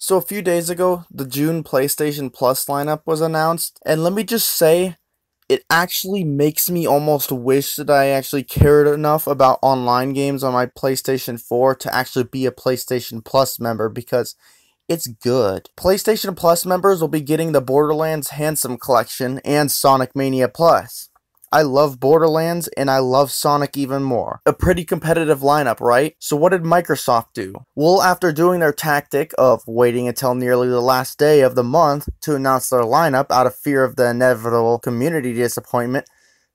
So a few days ago, the June PlayStation Plus lineup was announced, and let me just say, it actually makes me almost wish that I actually cared enough about online games on my PlayStation 4 to actually be a PlayStation Plus member because it's good. PlayStation Plus members will be getting the Borderlands Handsome Collection and Sonic Mania Plus. I love Borderlands and I love Sonic even more. A pretty competitive lineup, right? So what did Microsoft do? Well, after doing their tactic of waiting until nearly the last day of the month to announce their lineup out of fear of the inevitable community disappointment,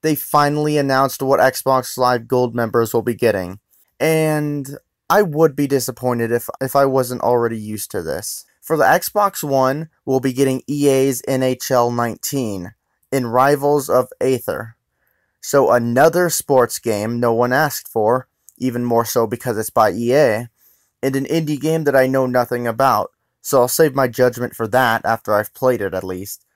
they finally announced what Xbox Live Gold members will be getting. And I would be disappointed if I wasn't already used to this. For the Xbox One, we'll be getting EA's NHL 19 in Rivals of Aether. So another sports game no one asked for, even more so because it's by EA, and an indie game that I know nothing about, so I'll save my judgment for that after I've played it at least.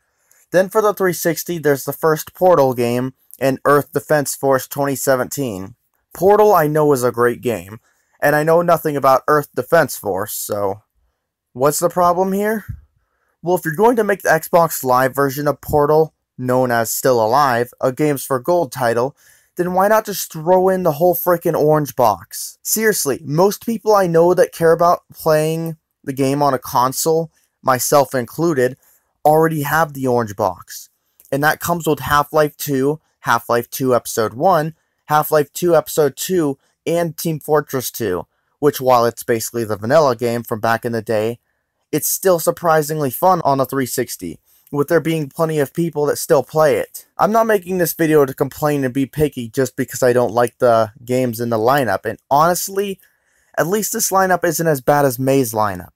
Then for the 360, there's the first Portal game and Earth Defense Force 2017. Portal I know is a great game, and I know nothing about Earth Defense Force, so what's the problem here? Well, if you're going to make the Xbox Live version of Portal, known as Still Alive, a Games for Gold title, then why not just throw in the whole freaking orange box? Seriously, most people I know that care about playing the game on a console, myself included, already have the orange box. And that comes with Half-Life 2, Half-Life 2 Episode 1, Half-Life 2 Episode 2, and Team Fortress 2, which while it's basically the vanilla game from back in the day, it's still surprisingly fun on a 360, with there being plenty of people that still play it. I'm not making this video to complain and be picky just because I don't like the games in the lineup, and honestly, at least this lineup isn't as bad as May's lineup.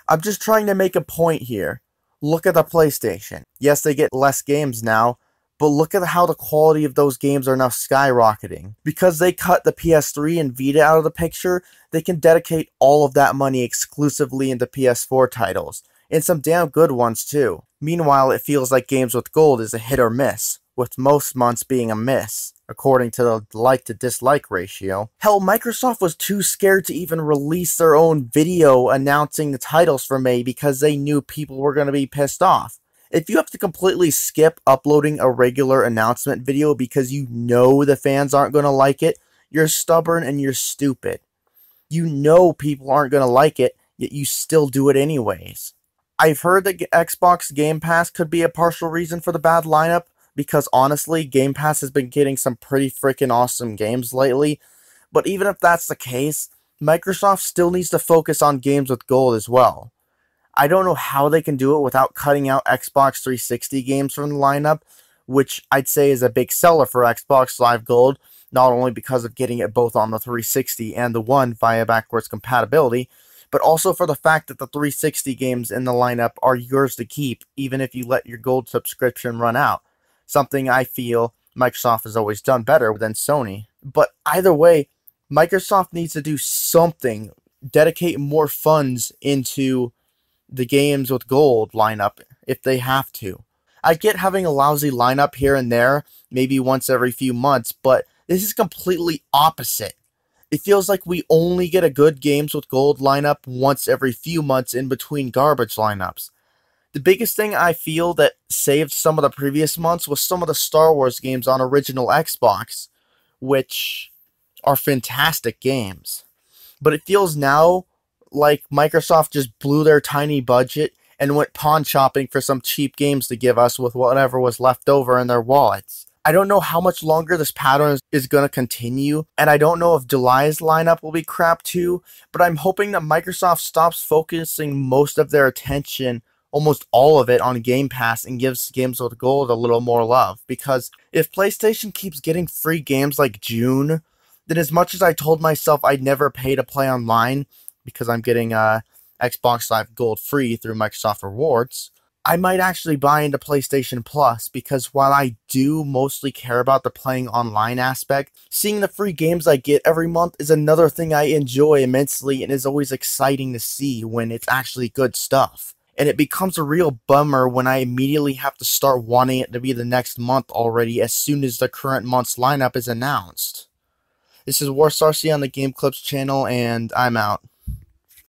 I'm just trying to make a point here. Look at the PlayStation. Yes, they get less games now, but look at how the quality of those games are now skyrocketing. Because they cut the PS3 and Vita out of the picture, they can dedicate all of that money exclusively into PS4 titles, and some damn good ones too. Meanwhile, it feels like Games with Gold is a hit or miss, with most months being a miss, according to the like to dislike ratio. Hell, Microsoft was too scared to even release their own video announcing the titles for May because they knew people were going to be pissed off. If you have to completely skip uploading a regular announcement video because you know the fans aren't going to like it, you're stubborn and you're stupid. You know people aren't going to like it, yet you still do it anyways. I've heard that Xbox Game Pass could be a partial reason for the bad lineup, because honestly, Game Pass has been getting some pretty freaking awesome games lately, but even if that's the case, Microsoft still needs to focus on Games with Gold as well. I don't know how they can do it without cutting out Xbox 360 games from the lineup, which I'd say is a big seller for Xbox Live Gold, not only because of getting it both on the 360 and the One via backwards compatibility, but also for the fact that the 360 games in the lineup are yours to keep, even if you let your gold subscription run out. Something I feel Microsoft has always done better than Sony. But either way, Microsoft needs to do something, dedicate more funds into the Games with Gold lineup if they have to. I get having a lousy lineup here and there, maybe once every few months, but this is completely opposite. It feels like we only get a good Games with Gold lineup once every few months in between garbage lineups. The biggest thing I feel that saved some of the previous months was some of the Star Wars games on original Xbox, which are fantastic games. But it feels now like Microsoft just blew their tiny budget and went pawn shopping for some cheap games to give us with whatever was left over in their wallets. I don't know how much longer this pattern is going to continue, and I don't know if July's lineup will be crap too, but I'm hoping that Microsoft stops focusing most of their attention, almost all of it, on Game Pass and gives Games with Gold a little more love. Because if PlayStation keeps getting free games like June, then as much as I told myself I'd never pay to play online, because I'm getting Xbox Live Gold free through Microsoft Rewards, I might actually buy into PlayStation Plus, because while I do mostly care about the playing online aspect, seeing the free games I get every month is another thing I enjoy immensely and is always exciting to see when it's actually good stuff. And it becomes a real bummer when I immediately have to start wanting it to be the next month already as soon as the current month's lineup is announced. This is Warsarcy on the Game Clips channel, and I'm out.